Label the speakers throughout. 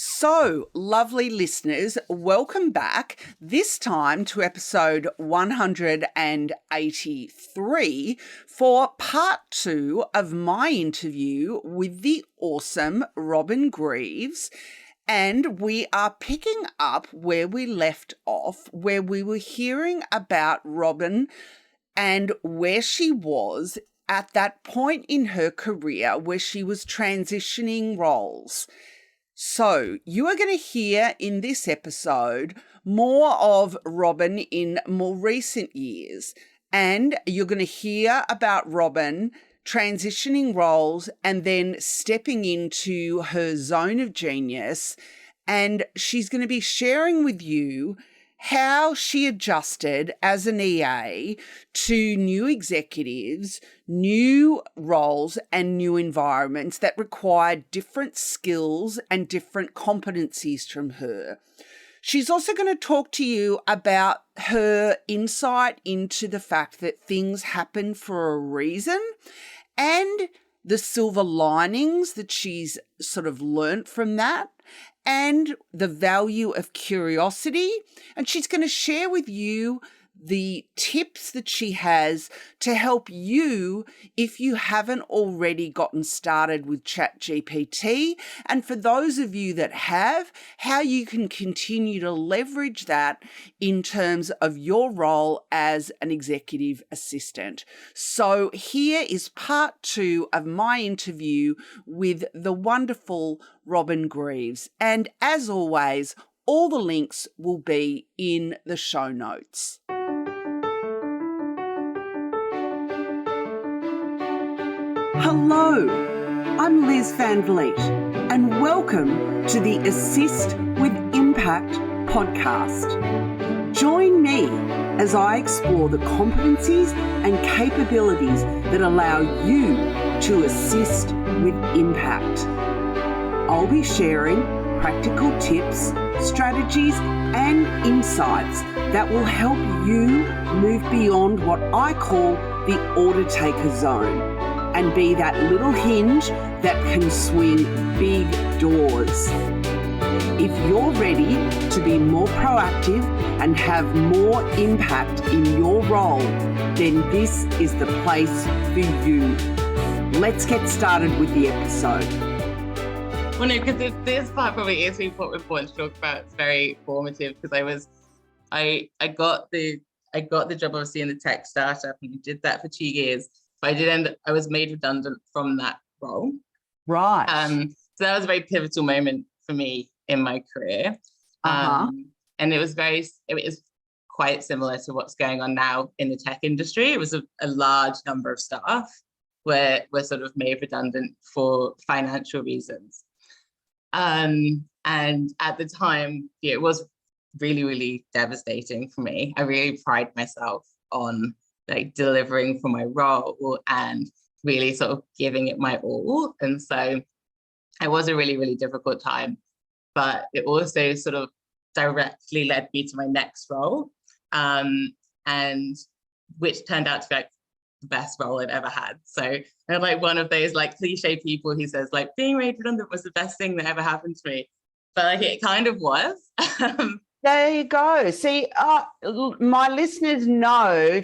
Speaker 1: So, lovely listeners, welcome back, this time to episode 183 for part 2 of my interview with the awesome Robyn Greaves. And we are picking up where we left off, where we were hearing about Robyn and where she was at that point in her career where she was transitioning roles. So you are going to hear in this episode more of Robyn in more recent years, and you're going to hear about Robyn transitioning roles and then stepping into her zone of genius, and she's going to be sharing with you how she adjusted as an EA to new executives, new roles and new environments that required different skills and different competencies from her. She's also going to talk to you about her insight into the fact that things happen for a reason and the silver linings that she's sort of learnt from that, and the value of curiosity. And she's going to share with you the tips that she has to help you if you haven't already gotten started with ChatGPT. And for those of you that have, how you can continue to leverage that in terms of your role as an executive assistant. So here is part 2 of my interview with the wonderful Robyn Greaves. And as always, all the links will be in the show notes. Hello, I'm Liz Van Vliet, and welcome to the Assist with Impact podcast. Join me as I explore the competencies and capabilities that allow you to assist with impact. I'll be sharing practical tips, strategies, and insights that will help you move beyond what I call the order taker zone and be that little hinge that can swing big doors. If you're ready to be more proactive and have more impact in your role, then this is the place for you. Let's get started with the episode.
Speaker 2: Well, no, because this part probably is important to talk about. It's very formative because I got the job obviously in the tech startup and did that for 2 years. But I was made redundant from that role.
Speaker 1: Right.
Speaker 2: So that was a very pivotal moment for me in my career. And it was quite similar to what's going on now in the tech industry. It was a large number of staff were sort of made redundant for financial reasons. And at the time, it was really, really devastating for me. I really pride myself on like delivering for my role and really sort of giving it my all. And so it was a really, really difficult time, but it also sort of directly led me to my next role, and which turned out to be like the best role I've ever had. So I'm like one of those like cliche people who says like being made redundant was the best thing that ever happened to me, but like it kind of was.
Speaker 1: There you go. See, my listeners know,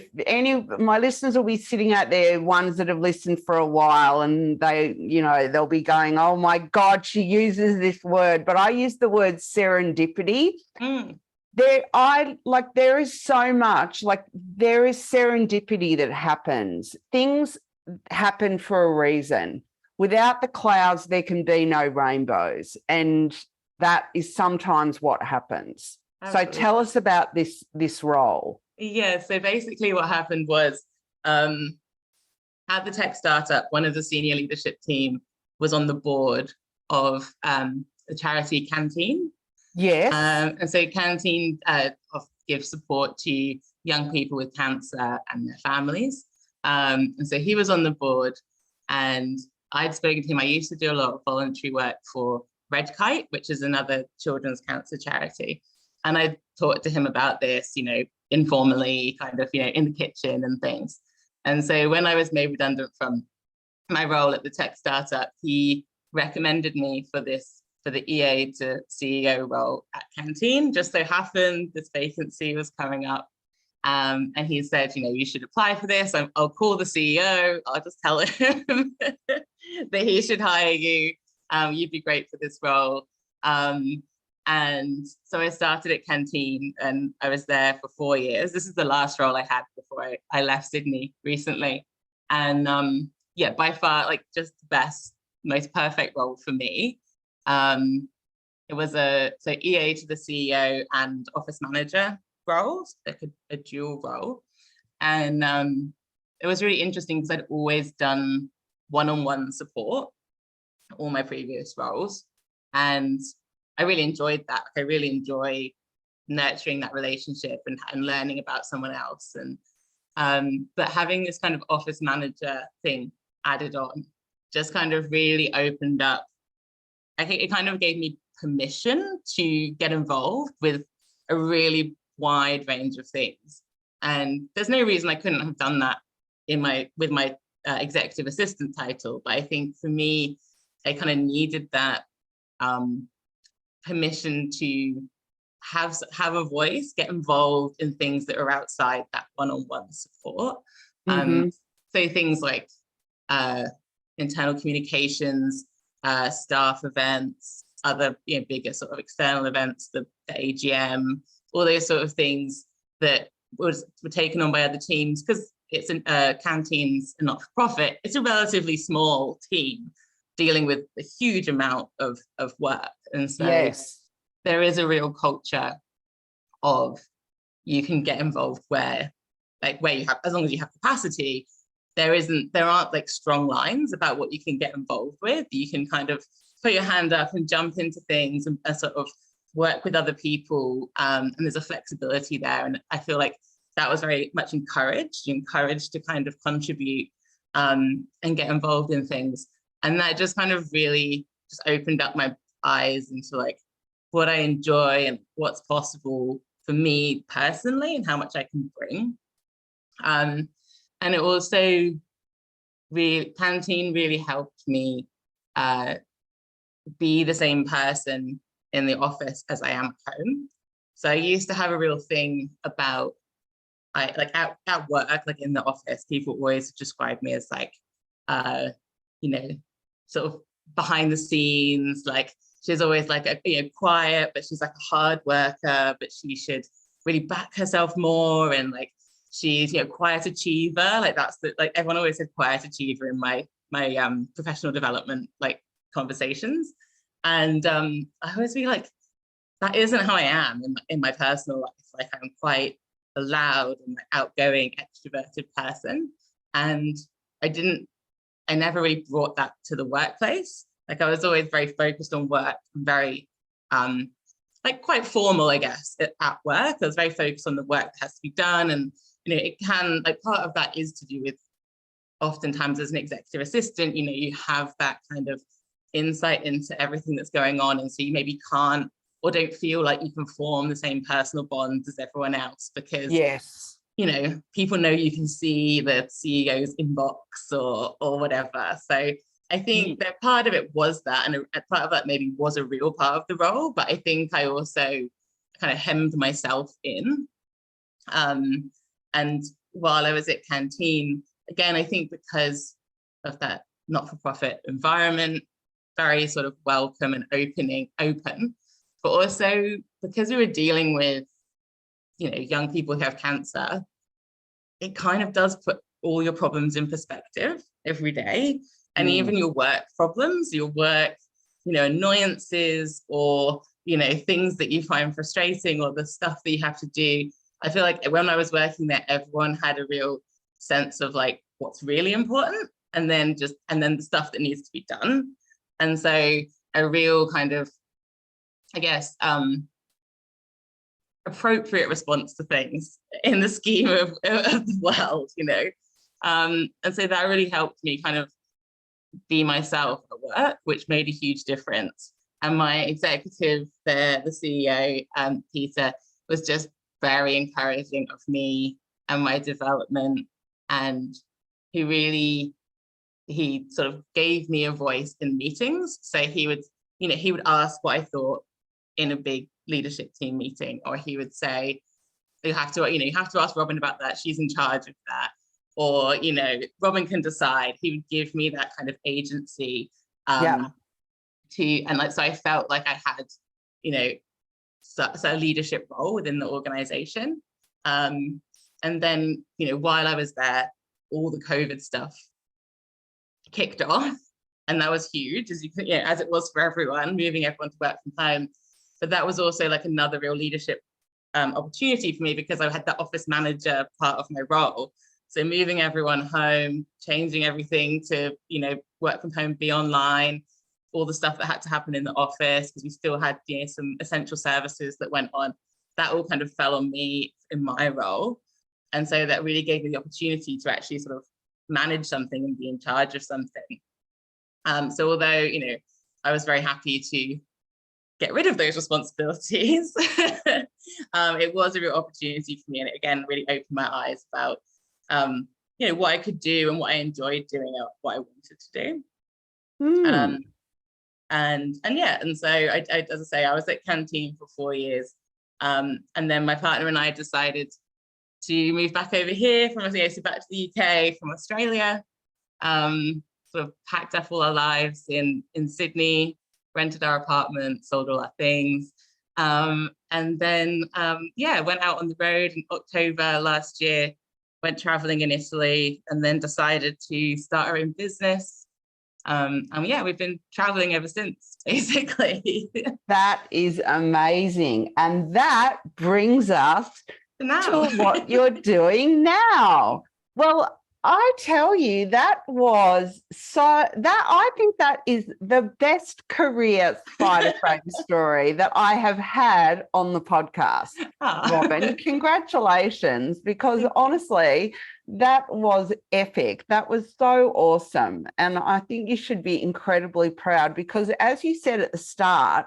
Speaker 1: my listeners will be sitting out there, ones that have listened for a while, and they'll be going, oh my God, she uses this word, but I use the word serendipity. There is so much, there is serendipity that happens. Things happen for a reason. Without the clouds, there can be no rainbows. And that is sometimes what happens. Absolutely. So tell us about this role.
Speaker 2: Yeah, so basically what happened was at the tech startup, one of the senior leadership team was on the board of the charity Canteen.
Speaker 1: Yes.
Speaker 2: And so Canteen gives support to young people with cancer and their families. And so he was on the board, and I'd spoken to him. I used to do a lot of voluntary work for Red Kite, which is another children's cancer charity. And I talked to him about this, informally, kind of, in the kitchen and things. And so when I was made redundant from my role at the tech startup, he recommended me for this for the EA to CEO role at Canteen. Just so happened this vacancy was coming up. And he said, you should apply for this. I'll call the CEO. I'll just tell him that he should hire you. You'd be great for this role. And so I started at Canteen and I was there for 4 years. This is the last role I had before I left Sydney recently. And by far, like, just the best, most perfect role for me. It was so EA to the CEO and office manager roles, like a dual role. And it was really interesting because I'd always done one-on-one support, all my previous roles. And I really enjoyed that. I really enjoy nurturing that relationship and learning about someone else. And but having this kind of office manager thing added on just kind of really opened up. I think it kind of gave me permission to get involved with a really wide range of things. And there's no reason I couldn't have done that with my executive assistant title. But I think for me, I kind of needed that permission to have a voice, get involved in things that are outside that one-on-one support. So things like internal communications, staff events, other bigger sort of external events, the AGM, all those sort of things that were taken on by other teams, because it's Canteen's a not-for-profit. It's a relatively small team dealing with a huge amount of work, and so there is a real culture of you can get involved where you have, as long as you have capacity. There aren't like strong lines about what you can get involved with. You can kind of put your hand up and jump into things and sort of work with other people, and there's a flexibility there. And I feel like that was very much encouraged to kind of contribute and get involved in things. And that just kind of really just opened up my eyes into like what I enjoy and what's possible for me personally and how much I can bring. And it also Canteen really helped me be the same person in the office as I am at home. So I used to have a real thing about, at work, like in the office, people always describe me as like, sort of behind the scenes, like she's always like quiet, but she's like a hard worker, but she should really back herself more, and like she's quiet achiever. Like that's like everyone always said quiet achiever in my professional development like conversations. And I always be like, that isn't how I am in my personal life. Like I'm quite a loud and outgoing, extroverted person, and I never really brought that to the workplace. Like I was always very focused on work and very like quite formal, I guess, at work. I was very focused on the work that has to be done, and it can, like, part of that is to do with, oftentimes as an executive assistant, you have that kind of insight into everything that's going on, and so you maybe can't or don't feel like you can form the same personal bonds as everyone else, because people know you can see the CEO's inbox or whatever. So I think that part of it was that, and part of that maybe was a real part of the role, but I think I also kind of hemmed myself in. And while I was at Canteen, again, I think because of that not-for-profit environment, very sort of welcome and open, but also because we were dealing with, young people who have cancer, it kind of does put all your problems in perspective every day. And even your work problems, your work, annoyances, or, things that you find frustrating, or the stuff that you have to do. I feel like when I was working there, everyone had a real sense of like what's really important, and then the stuff that needs to be done. And so a real kind of, I guess, appropriate response to things in the scheme of the world, and so that really helped me kind of be myself at work, which made a huge difference. And my executive there, the CEO, Peter, was just very encouraging of me and my development, and he sort of gave me a voice in meetings. So he would he would ask what I thought in a big leadership team meeting, or he would say, you have to ask Robyn about that. She's in charge of that. Or, Robyn can decide. He would give me that kind of agency so I felt like I had, so a leadership role within the organization. And then, while I was there, all the COVID stuff kicked off. And that was huge, as it was for everyone, moving everyone to work from home. But that was also like another real leadership opportunity for me, because I had the office manager part of my role. So moving everyone home, changing everything to, work from home, be online, all the stuff that had to happen in the office, because we still had, some essential services that went on. That all kind of fell on me in my role. And so that really gave me the opportunity to actually sort of manage something and be in charge of something. So although, I was very happy to get rid of those responsibilities, it was a real opportunity for me. And it, again, really opened my eyes about, what I could do and what I enjoyed doing and what I wanted to do. And so I, as I say, I was at Canteen for 4 years. And then my partner and I decided to move back over here so back to the UK from Australia. Sort of packed up all our lives in Sydney, rented our apartment, sold all our things. And then, went out on the road in October last year, went traveling in Italy, and then decided to start our own business. We've been traveling ever since, basically.
Speaker 1: That is amazing. And that brings us to what you're doing now. Well, I tell you, I think that is the best career spider frame story that I have had on the podcast. Robyn, congratulations, because honestly, that was epic. That was so awesome. And I think you should be incredibly proud, because as you said at the start,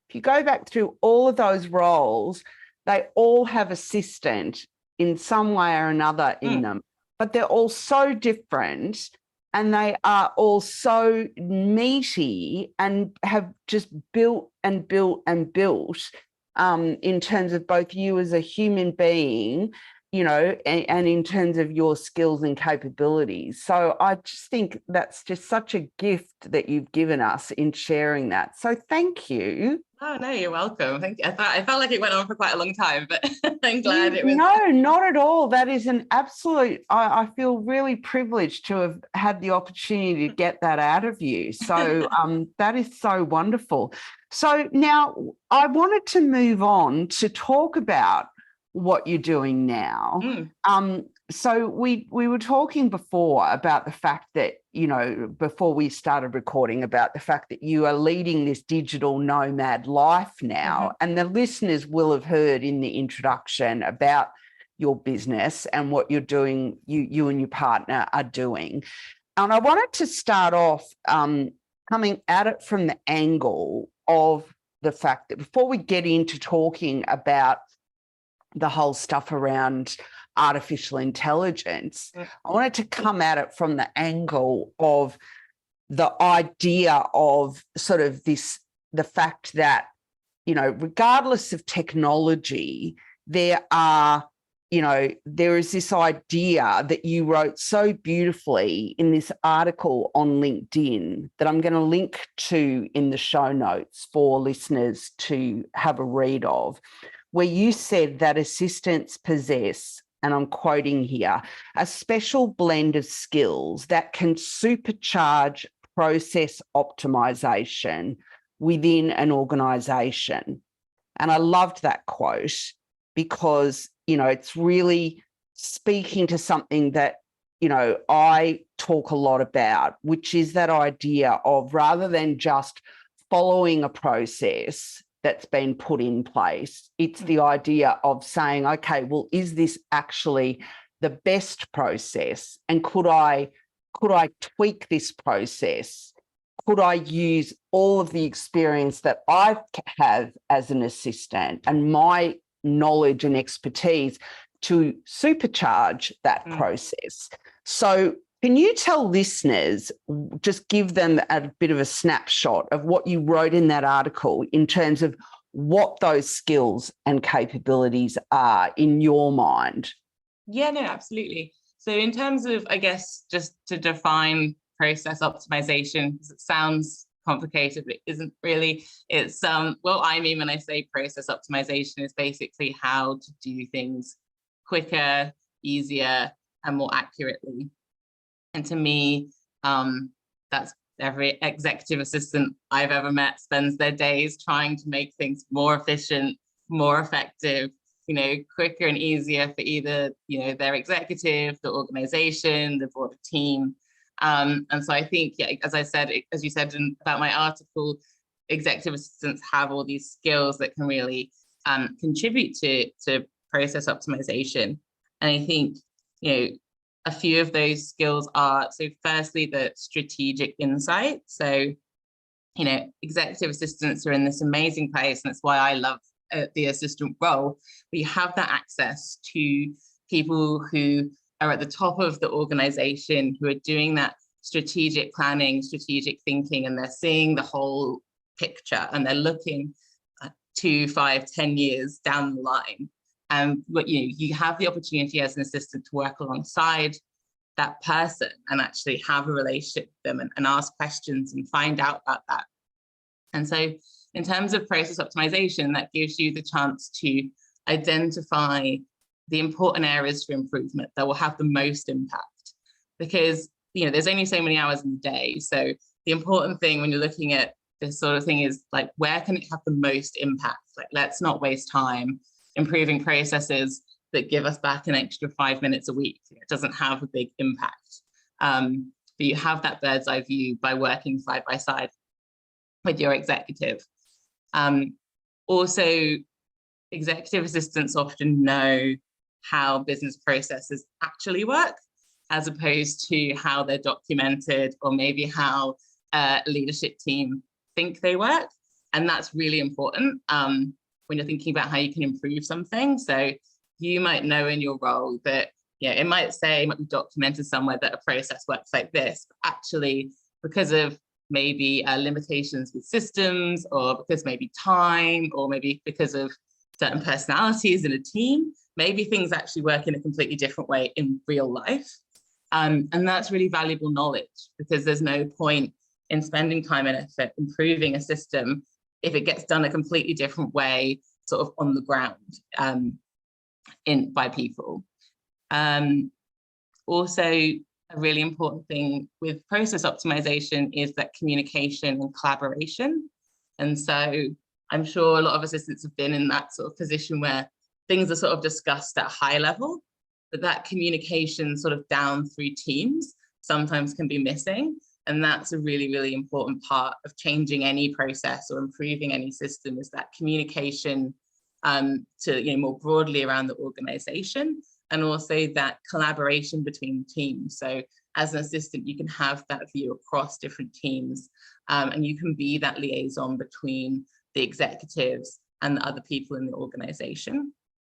Speaker 1: if you go back through all of those roles, they all have assistant in some way or another in them. But they're all so different, and they are all so meaty and have just built and built and built in terms of both you as a human being, and in terms of your skills and capabilities. So I just think that's just such a gift that you've given us in sharing that. So thank you.
Speaker 2: Oh, no, you're welcome. Thank you. I felt like it went on for quite a long time, but I'm glad it was.
Speaker 1: No, not at all. That is an absolute, I feel really privileged to have had the opportunity to get that out of you. So that is so wonderful. So now I wanted to move on to talk about what you're doing now. So we were talking before about the fact that, before we started recording, about the fact that you are leading this digital nomad life now. And the listeners will have heard in the introduction about your business and what you're doing, you and your partner are doing. And I wanted to start off coming at it from the angle of the fact that before we get into talking about the whole stuff around artificial intelligence, I wanted to come at it from the angle of the idea of sort of the fact that, regardless of technology, there is this idea that you wrote so beautifully in this article on LinkedIn that I'm going to link to in the show notes for listeners to have a read of, where you said that assistants possess, and I'm quoting here, a special blend of skills that can supercharge process optimization within an organisation. And I loved that quote because, it's really speaking to something that, I talk a lot about, which is that idea of, rather than just following a process that's been put in place, it's the idea of saying, okay, well, is this actually the best process? And could I tweak this process? Could I use all of the experience that I have as an assistant and my knowledge and expertise to supercharge that process? So Can you tell listeners, just give them a bit of a snapshot of what you wrote in that article in terms of what those skills and capabilities are in your mind?
Speaker 2: Yeah, no, absolutely. So in terms of, I guess, just to define process optimization, because it sounds complicated, but it isn't really. It's what I mean when I say process optimization is basically how to do things quicker, easier, and more accurately. And to me, that's every executive assistant I've ever met spends their days trying to make things more efficient, more effective, quicker and easier for either, their executive, the organization, the broader team. And so I think, yeah, as you said about my article, executive assistants have all these skills that can really contribute to process optimization. And I think, a few of those skills are, so firstly, the strategic insight. So, executive assistants are in this amazing place, and that's why I love the assistant role. We have that access to people who are at the top of the organization, who are doing that strategic planning, strategic thinking, and they're seeing the whole picture, and they're looking 2, 5, 10 years down the line. And you have the opportunity as an assistant to work alongside that person and actually have a relationship with them and ask questions and find out about that. And so in terms of process optimization, that gives you the chance to identify the important areas for improvement that will have the most impact. Because, there's only so many hours in the day. So the important thing when you're looking at this sort of thing is like, where can it have the most impact? Like, let's not waste time improving processes that give us back an extra 5 minutes a week. It doesn't have a big impact. But you have that bird's eye view by working side by side with your executive. Also, executive assistants often know how business processes actually work, as opposed to how they're documented, or maybe how a leadership team think they work. And that's really important when you're thinking about how you can improve something. So you might know in your role that, it might be documented somewhere that a process works like this, but actually, because of maybe limitations with systems, or because maybe time, or maybe because of certain personalities in a team, maybe things actually work in a completely different way in real life. And that's really valuable knowledge, because there's no point in spending time and effort improving a system if it gets done a completely different way, sort of on the ground by people. Also, a really important thing with process optimization is that communication and collaboration. And so I'm sure a lot of assistants have been in that sort of position where things are sort of discussed at a high level, but that communication sort of down through teams sometimes can be missing. And that's a really, really important part of changing any process or improving any system, is that communication to, more broadly around the organization, and also that collaboration between teams. So as an assistant, you can have that view across different teams, and you can be that liaison between the executives and the other people in the organization.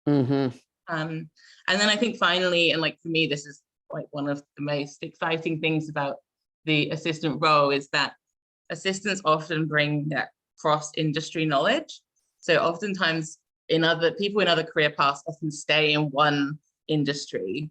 Speaker 1: Mm-hmm.
Speaker 2: And then I think finally, and like for me, this is like one of the most exciting things about the assistant role, is that assistants often bring that cross-industry knowledge. So oftentimes people in other career paths often stay in one industry,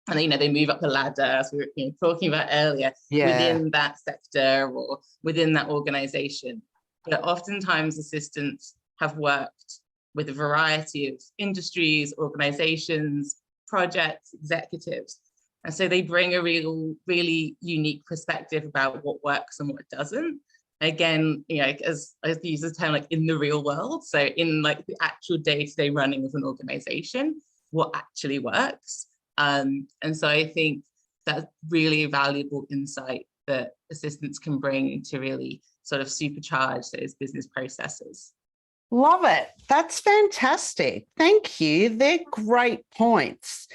Speaker 2: and they move up the ladder, as we were talking about earlier, within that sector or within that organization. But oftentimes assistants have worked with a variety of industries, organizations, projects, executives. And so they bring a really unique perspective about what works and what doesn't. Again, as I use this term, like in the real world. So in like the actual day-to-day running of an organization, what actually works. And so I think that's really valuable insight that assistants can bring to really sort of supercharge those business processes.
Speaker 1: Love it. That's fantastic. Thank you. They're great points.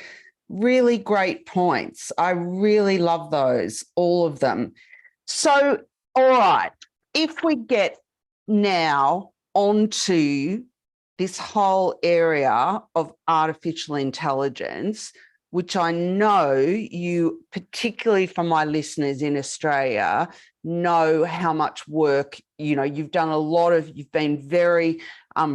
Speaker 1: Really great points. I really love those, all of them. So, all right, if we get now onto this whole area of artificial intelligence, which I know you, particularly for my listeners in Australia, know how much work, you've done a lot of, you've been very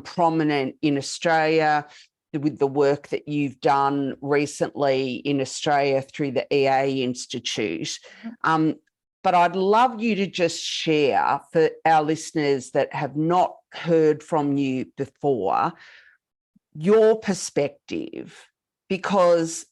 Speaker 1: prominent in Australia with the work that you've done recently in Australia through the EA Institute. But I'd love you to just share for our listeners that have not heard from you before, your perspective, because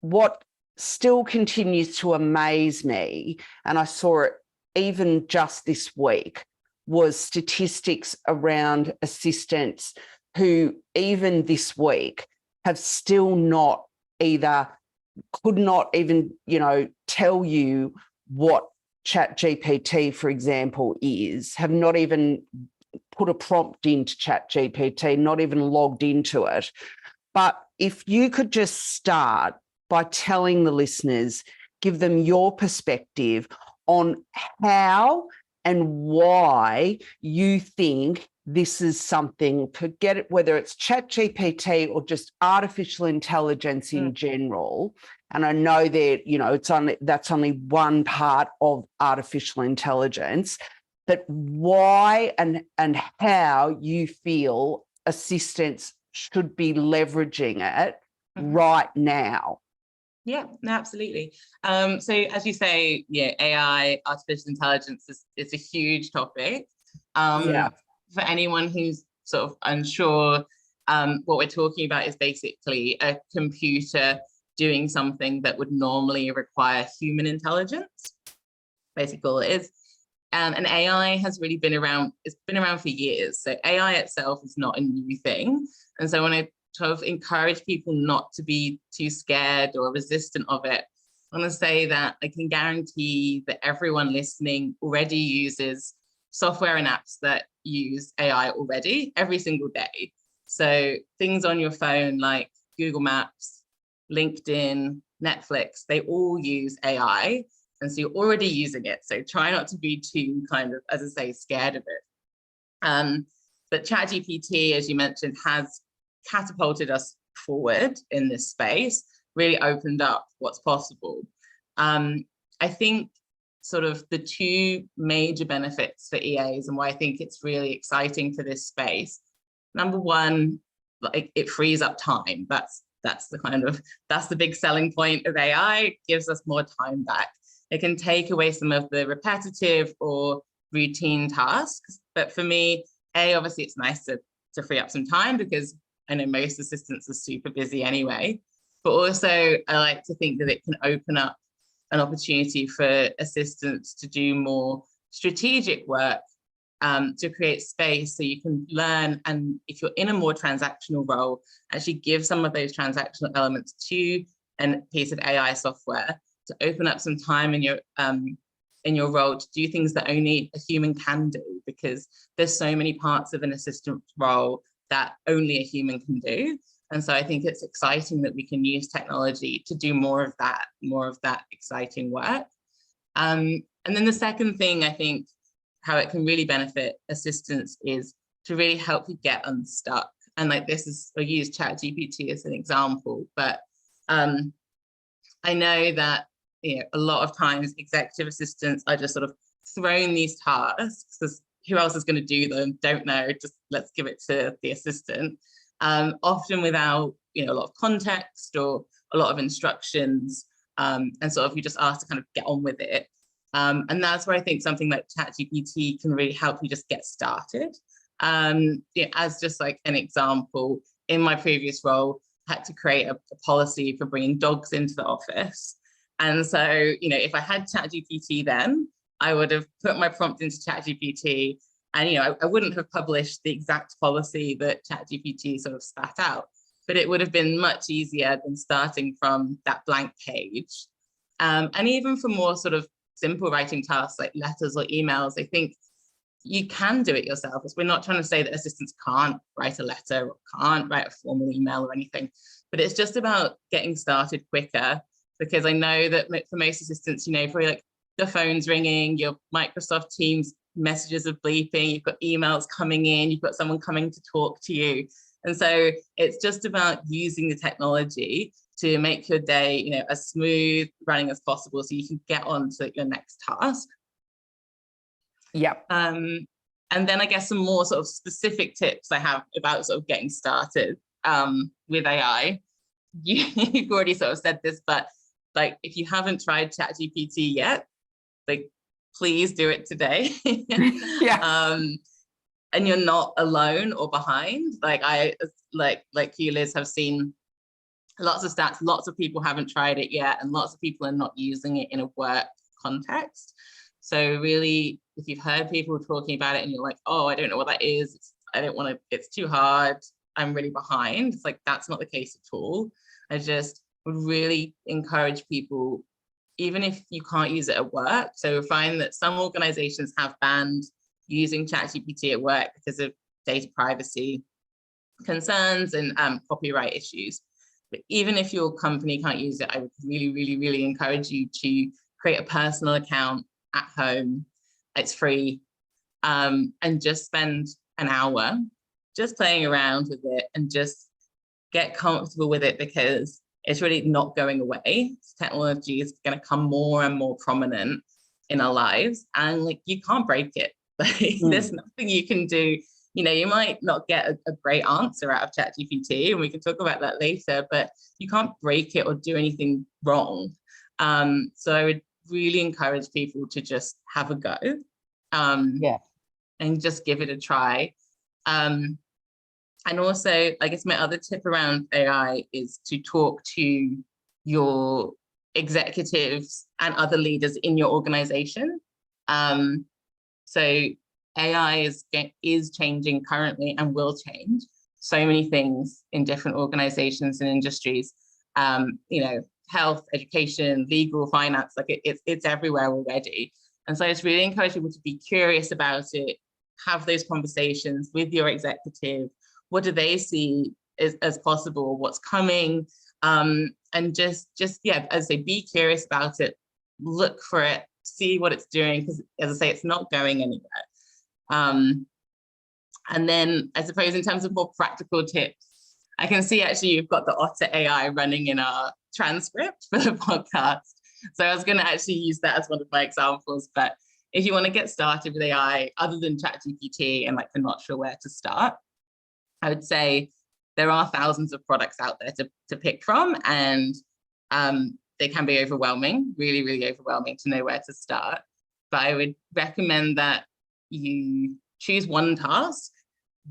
Speaker 1: what still continues to amaze me, and I saw it even just this week, was statistics around assistants who even this week have still not could not even, tell you what ChatGPT, for example, have not even put a prompt into ChatGPT, not even logged into it. But if you could just start by telling the listeners, give them your perspective on how and why you think this is something, forget it, whether it's ChatGPT or just artificial intelligence in general. And I know that, that's only one part of artificial intelligence, but why and how you feel assistants should be leveraging it right now.
Speaker 2: Yeah, no, absolutely. So as you say, AI, artificial intelligence is a huge topic. For anyone who's sort of unsure, what we're talking about is basically a computer doing something that would normally require human intelligence. Basically all it is. And AI has really been around, it's been around for years. So AI itself is not a new thing. And so I want to sort of encourage people not to be too scared or resistant of it. I want to say that I can guarantee that everyone listening already uses software and apps that use AI already every single day. So things on your phone like Google Maps, LinkedIn, Netflix, they all use AI. And so you're already using it. So try not to be too kind of, as I say, scared of it. But ChatGPT, as you mentioned, has catapulted us forward in this space, really opened up what's possible. I think sort of the two major benefits for EAs and why I think it's really exciting for this space. Number one, like it frees up time. That's the big selling point of AI. It gives us more time back. It can take away some of the repetitive or routine tasks. But for me, obviously it's nice to free up some time because I know most assistants are super busy anyway. But also I like to think that it can open up an opportunity for assistants to do more strategic work, to create space so you can learn. And if you're in a more transactional role, actually give some of those transactional elements to a piece of AI software to open up some time in your role to do things that only a human can do, because there's so many parts of an assistant role that only a human can do. And so I think it's exciting that we can use technology to do more of that exciting work. And then the second thing, I think, how it can really benefit assistants is to really help you get unstuck. And like I use ChatGPT as an example, but I know that a lot of times executive assistants are just sort of thrown these tasks because who else is going to do them? Don't know, just let's give it to the assistant. Often without a lot of context or a lot of instructions, and sort of you just asked to kind of get on with it. And that's where I think something like ChatGPT can really help you just get started. As just like an example, in my previous role, I had to create a policy for bringing dogs into the office. And so, if I had ChatGPT then, I would have put my prompt into ChatGPT and, I wouldn't have published the exact policy that ChatGPT sort of spat out, but it would have been much easier than starting from that blank page. And even for more sort of simple writing tasks like letters or emails, I think you can do it yourself. We're not trying to say that assistants can't write a letter or can't write a formal email or anything, but it's just about getting started quicker. Because I know that for most assistants, probably like the phone's ringing, your Microsoft Teams messages are bleeping, you've got emails coming in, you've got someone coming to talk to you. And so it's just about using the technology to make your day, you know, as smooth running as possible so you can get on to your next task.
Speaker 1: Yep.
Speaker 2: And then I guess some more sort of specific tips I have about sort of getting started with AI. You've already sort of said this, but like if you haven't tried ChatGPT yet, like please do it today.
Speaker 1: Yeah.
Speaker 2: And you're not alone or behind. Like I like you, Liz, have seen lots of stats. Lots of people haven't tried it yet, and lots of people are not using it in a work context. So really, if you've heard people talking about it and you're like, oh, I don't know what that is, I don't want to, it's too hard, I'm really behind. It's like, that's not the case at all. I just would really encourage people, even if you can't use it at work. So we find that some organizations have banned using ChatGPT at work because of data privacy concerns and copyright issues. But even if your company can't use it, I would really, really, really encourage you to create a personal account at home. It's free, and just spend an hour just playing around with it and just get comfortable with it, because it's really not going away. Technology is going to come more and more prominent in our lives, and like you can't break it. There's nothing you can do. You know, you might not get a great answer out of ChatGPT, and we can talk about that later, but you can't break it or do anything wrong. So I would really encourage people to just have a go, and just give it a try. And also, I guess my other tip around AI is to talk to your executives and other leaders in your organization. So AI is changing currently and will change so many things in different organizations and industries. You know, health, education, legal, finance, like it's everywhere already. And so I just really encourage people to be curious about it, have those conversations with your executive. What do they see as possible? What's coming? And just yeah, as I say, be curious about it, look for it, see what it's doing, because as I say, it's not going anywhere. And then I suppose in terms of more practical tips, I can see actually you've got the Otter AI running in our transcript for the podcast. So I was going to actually use that as one of my examples. But if you want to get started with AI, other than ChatGPT and like you're not sure where to start, I would say there are thousands of products out there to pick from, and they can be overwhelming, really, really overwhelming to know where to start. But I would recommend that you choose one task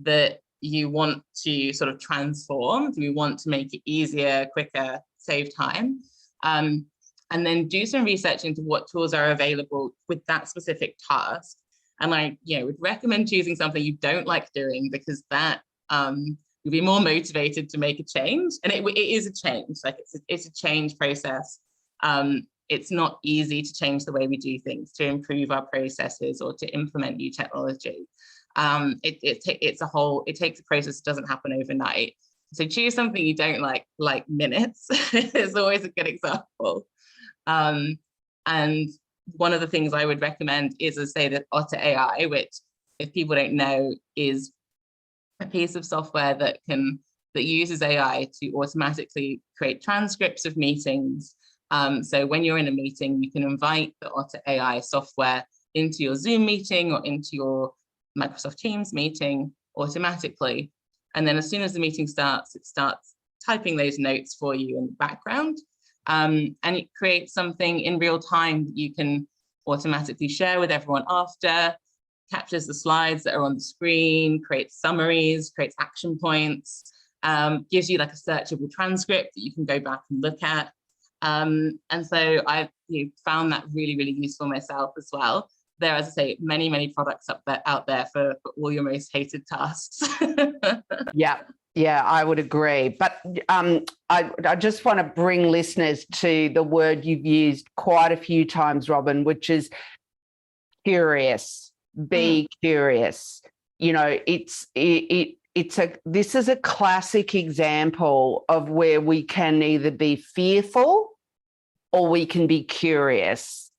Speaker 2: that you want to sort of transform. You want to make it easier, quicker, save time. And then do some research into what tools are available with that specific task. And I would recommend choosing something you don't like doing, because that you'll be more motivated to make a change. And it is a change, like it's a change process. It's not easy to change the way we do things, to improve our processes or to implement new technology. It takes a process, it doesn't happen overnight. So choose something you don't like minutes. It's always a good example. And one of the things I would recommend is, as I say, that Otter AI, which if people don't know, is a piece of software that uses AI to automatically create transcripts of meetings. So when you're in a meeting, you can invite the Otter AI software into your Zoom meeting or into your Microsoft Teams meeting automatically. And then as soon as the meeting starts, it starts typing those notes for you in the background. And it creates something in real time that you can automatically share with everyone after, captures the slides that are on the screen, creates summaries, creates action points, gives you like a searchable transcript that you can go back and look at. And so I found that really, really useful myself as well. There, as I say, many, many products out there for all your most hated tasks.
Speaker 1: Yeah, I would agree. But I just want to bring listeners to the word you've used quite a few times, Robyn, which is curious. Be curious. You know, this is a classic example of where we can either be fearful or we can be curious.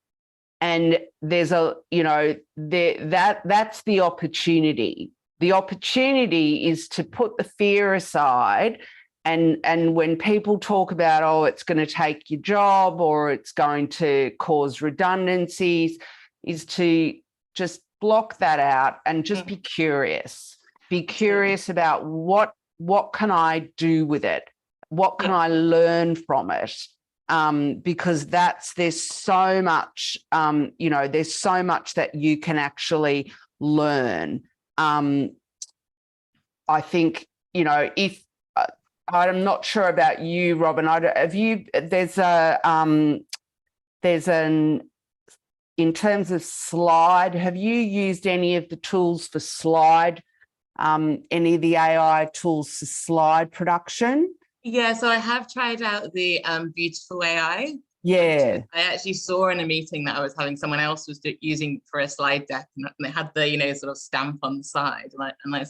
Speaker 1: And there's that's the opportunity. the opportunity is to put the fear aside. And when people talk about, oh, it's going to take your job or it's going to cause redundancies, is to just block that out and just be curious. Be curious about what can I do with it? What can I learn from it? Because there's so much, there's so much that you can actually learn. I think, if I'm not sure about you, Robyn. In terms of slide, have you used any of the tools for slide, any of the AI tools for slide production?
Speaker 2: Yeah, so I have tried out the Beautiful AI.
Speaker 1: Yeah.
Speaker 2: I actually saw in a meeting that I was having, someone else was using for a slide deck, and they had the, sort of stamp on the side. So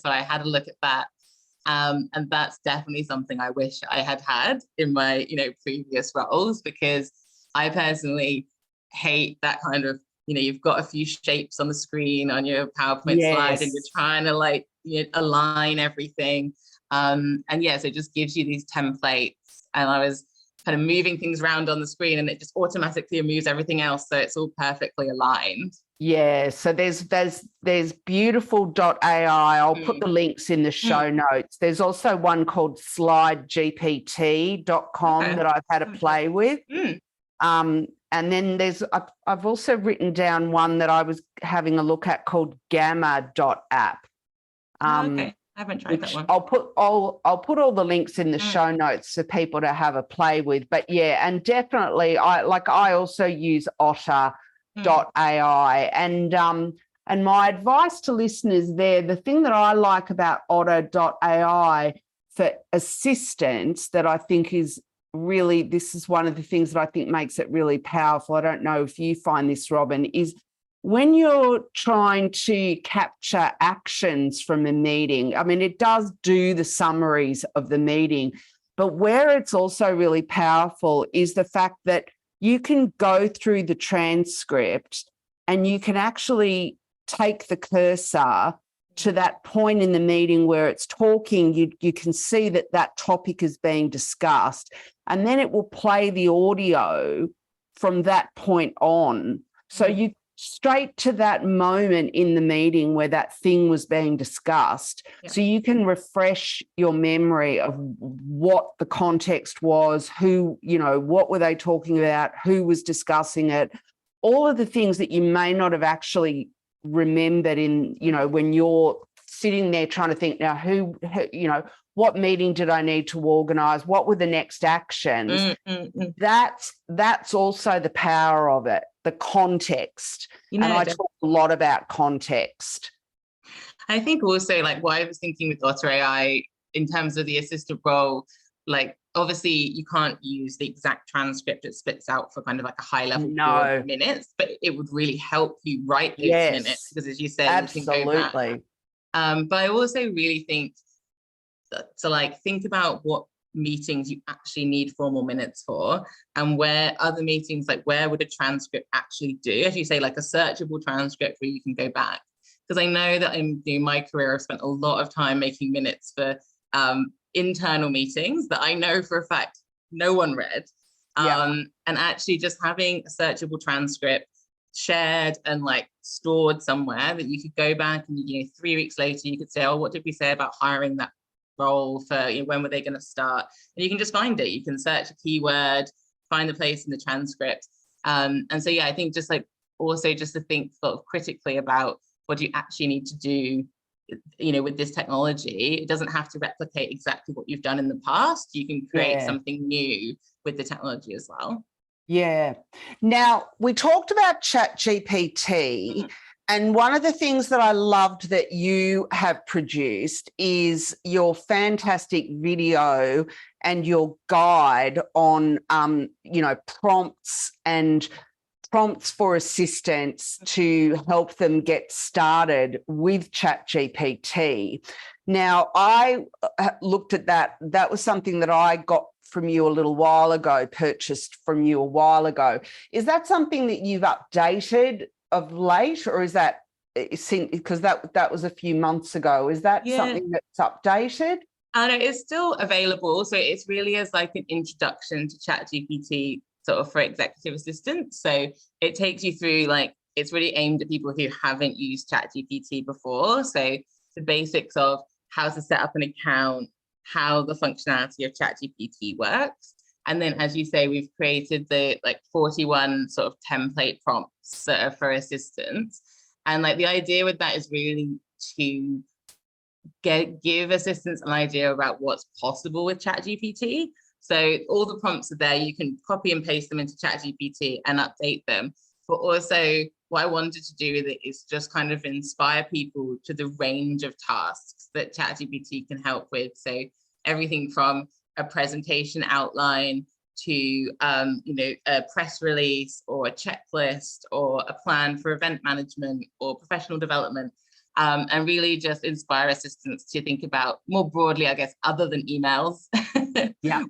Speaker 2: I had a look at that. And that's definitely something I wish I had in my, previous roles, because I personally hate that kind of, you've got a few shapes on the screen on your PowerPoint slide and you're trying to align everything. So it just gives you these templates, and I was kind of moving things around on the screen and it just automatically moves everything else, so it's all perfectly aligned.
Speaker 1: Yeah, so there's beautiful.ai. I'll put the links in the show notes. There's also one called slidegpt.com that I've had a play with. And then I've also written down one that I was having a look at called gamma.app.
Speaker 2: I haven't tried that one.
Speaker 1: I'll put all the links in the show notes for people to have a play with. But yeah, and definitely I also use otter.ai. And my advice to listeners there, the thing that I like about otter.ai for assistance that I think is really, this is one of the things that I think makes it really powerful. I don't know if you find this, Robyn, is when you're trying to capture actions from a meeting. I mean, it does do the summaries of the meeting, but where it's also really powerful is the fact that you can go through the transcript and you can actually take the cursor to that point in the meeting where it's talking. You can see that topic is being discussed, and then it will play the audio from that point on. So you straight to that moment in the meeting where that thing was being discussed. So you can refresh your memory of what the context was, who, what were they talking about, who was discussing it, all of the things that you may not have actually remembered in, when you're sitting there trying to think, now who what meeting did I need to organise? What were the next actions? That's also the power of it, the context. And I talk a lot about context.
Speaker 2: I think also, what I was thinking with Otter AI in terms of the assistant role, obviously you can't use the exact transcript it spits out for kind of a high level minutes, but it would really help you write those minutes, because as you said,
Speaker 1: absolutely.
Speaker 2: You can go back. But I also really think to think about what meetings you actually need formal minutes for, and where other meetings, where would a transcript actually do, as you say, a searchable transcript where you can go back. Because I know that in my career I've spent a lot of time making minutes for internal meetings that I know for a fact no one read, and actually just having a searchable transcript shared and stored somewhere that you could go back and 3 weeks later you could say, oh, what did we say about hiring that role for, when were they going to start, and you can just find it. You can search a keyword, find the place in the transcript, and so I think just also just to think sort of critically about what do you actually need to do with this technology. It doesn't have to replicate exactly what you've done in the past. You can create something new with the technology as well.
Speaker 1: Yeah. Now, we talked about ChatGPT, and one of the things that I loved that you have produced is your fantastic video and your guide on, prompts for assistance to help them get started with ChatGPT. Now, I looked at that. That was something that I got from you a little while ago, purchased from you a while ago. Is that something that you've updated of late, or is that because that was a few months ago. Is that something that's updated?
Speaker 2: And it is still available. So it's really as like an introduction to ChatGPT sort of for executive assistants. So it takes you through, like, it's really aimed at people who haven't used ChatGPT before. So the basics of how to set up an account, how the functionality of ChatGPT works. And then, as you say, we've created the 41 sort of template prompts that are for assistants. And like the idea with that is really to give assistants an idea about what's possible with ChatGPT. So all the prompts are there. You can copy and paste them into ChatGPT and update them. But also what I wanted to do with it is just kind of inspire people to the range of tasks that ChatGPT can help with. So everything from a presentation outline to a press release or a checklist or a plan for event management or professional development. And really just inspire assistants to think about more broadly, I guess, other than emails,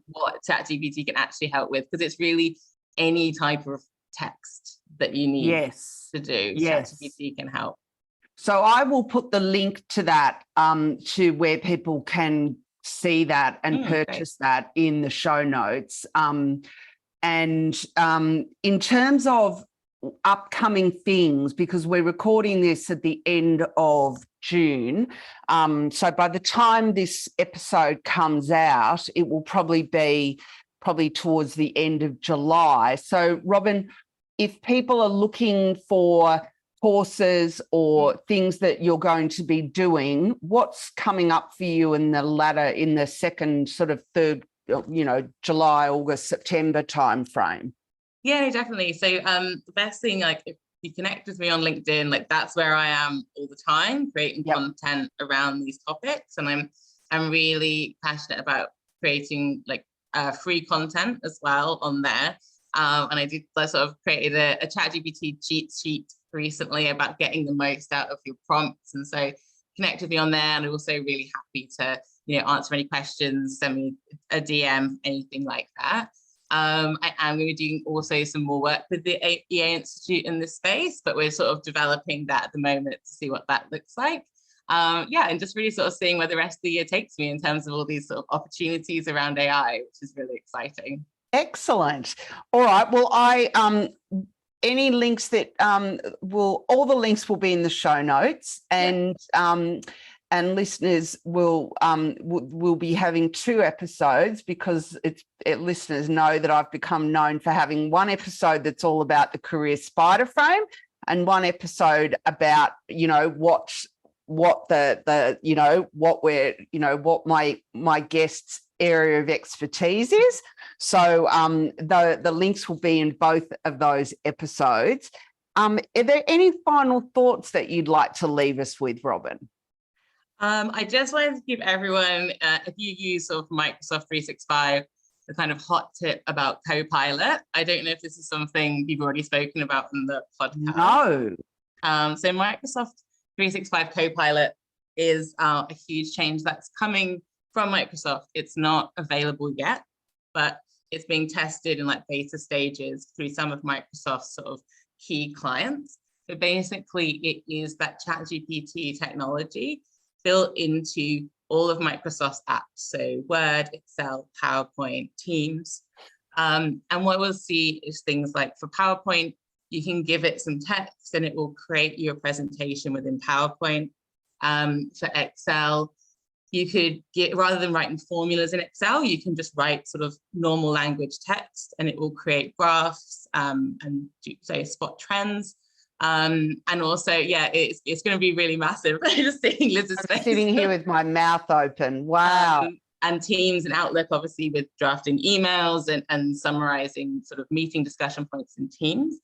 Speaker 2: what ChatGPT can actually help with, because it's really any type of text that you need to do. ChatGPT can help.
Speaker 1: So I will put the link to that to where people can see that and purchase that in the show notes. And in terms of upcoming things, because we're recording this at the end of June, so by the time this episode comes out, it will probably be towards the end of July. So Robyn, if people are looking for courses or things that you're going to be doing, what's coming up for you in the second sort of third, July, August, September timeframe?
Speaker 2: Yeah, definitely. So the best thing, like, if you connect with me on LinkedIn, like that's where I am all the time, creating content around these topics. And I'm really passionate about creating free content as well on there. And I sort of created a ChatGPT cheat sheet recently about getting the most out of your prompts. And so connect with me on there. And I'm also really happy to, answer any questions, send me a DM, anything like that. I am going to be doing also some more work with the EA Institute in this space, but we're sort of developing that at the moment to see what that looks like. And just really sort of seeing where the rest of the year takes me in terms of all these sort of opportunities around AI, which is really exciting.
Speaker 1: Excellent. All right. Well, any links that all the links will be in the show notes, and listeners will be having 2 episodes, because listeners know that I've become known for having one episode that's all about the career spider frame, and one episode about what my guests' area of expertise is. So the links will be in both of those episodes. Are there any final thoughts that you'd like to leave us with, Robyn?
Speaker 2: I just wanted to give everyone, if you use sort of Microsoft 365, the kind of hot tip about Copilot. I don't know if this is something you've already spoken about in the podcast.
Speaker 1: No.
Speaker 2: So Microsoft 365 Copilot is a huge change that's coming from Microsoft. It's not available yet, but it's being tested in beta stages through some of Microsoft's sort of key clients. So basically it is that ChatGPT technology built into all of Microsoft's apps. So Word, Excel, PowerPoint, Teams. And what we'll see is things like, for PowerPoint, you can give it some text and it will create you a presentation within PowerPoint. For Excel, you could rather than writing formulas in Excel, you can just write sort of normal language text and it will create graphs and spot trends. And also, it's going to be really massive. Just seeing Liz's face.
Speaker 1: I'm sitting here with my mouth open. Wow.
Speaker 2: And Teams and Outlook, obviously, with drafting emails and summarizing sort of meeting discussion points in Teams.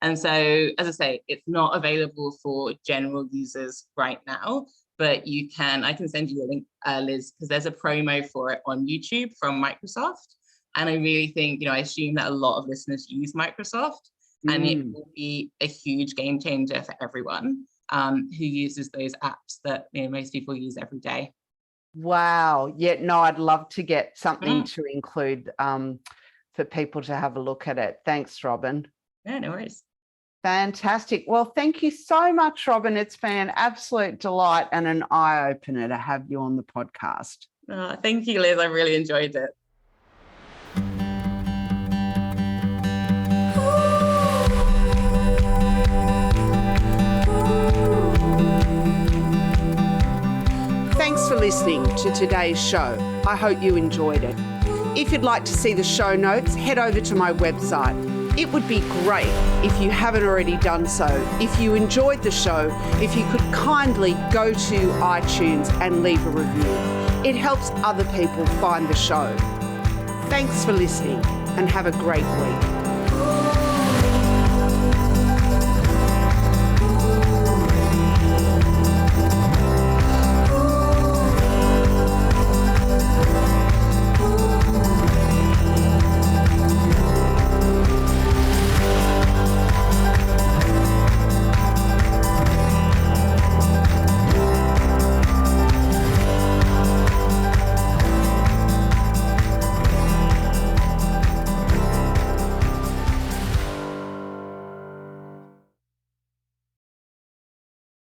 Speaker 2: And so, as I say, it's not available for general users right now, but I can send you a link, Liz, because there's a promo for it on YouTube from Microsoft. And I really think, I assume that a lot of listeners use Microsoft, and it will be a huge game changer for everyone who uses those apps that most people use every day.
Speaker 1: Wow. Yeah, no, I'd love to get something to include for people to have a look at it. Thanks, Robyn.
Speaker 2: Yeah, no worries.
Speaker 1: Fantastic. Well, thank you so much, Robyn. It's been an absolute delight and an eye-opener to have you on the podcast.
Speaker 2: Thank you, Liz. I really enjoyed it.
Speaker 1: Thanks for listening to today's show. I hope you enjoyed it. If you'd like to see the show notes, head over to my website. It would be great if you haven't already done so. If you enjoyed the show, if you could kindly go to iTunes and leave a review. It helps other people find the show. Thanks for listening and have a great week.